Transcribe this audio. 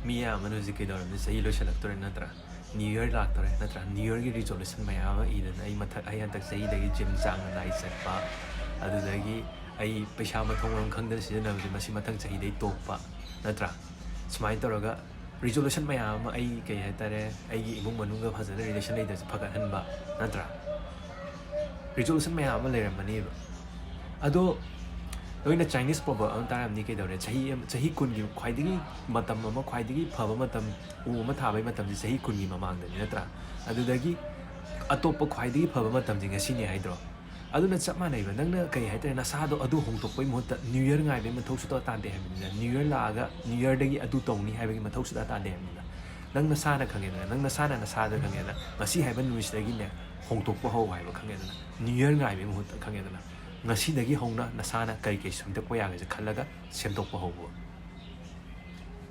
mi amanu hujik kidawramni sahi loisalaktore natra new year laktore natra new year gi resolution mayam idana ai mathak ai hantak sahi dagi gym chang nai chatpa adudagi ai paisa mathong khangdana sijanabdi masi mathang sahi dai tokpa natra smai toroga resolution mayam ai kai hatare ai gi imung manunga phajana relation leida phagat hanba natra resolution mayam leramani ado लोइना Chinese problem अन तारमनी के दौरे चाही कुन की ख्वाइदगी मतम अमा ख्वाइदगी फब मतम उ अमा थाबै मतम जी चाही कुन की ममांगदनी नत्रा अदुदगी अतोप ख्वाइदगी फब मतम जी ngasiनि हाइद्रो अदुना चप मानैबा नंगना कै हाइतरे नसादो अदु होंगतोपै महत न्यू इयर गाइबे मथौ सुतो तादे हाइबिना न्यू इयर लागा न्यू इयर दगी अदु तौनी हाइबगी मथौ सुतो तादे हाइबिना नंग नसाना खंगेना नंग नसाना नसादा खंगेना ngasi हाइबा नुइसदगी ने होंगतोप हो हाइबा खंगेना न्यू इयर गाइबे महत खंगेना ngasi dagi hongna nasana kai kai sumdakpa yaga je khalaga semdokpa hobo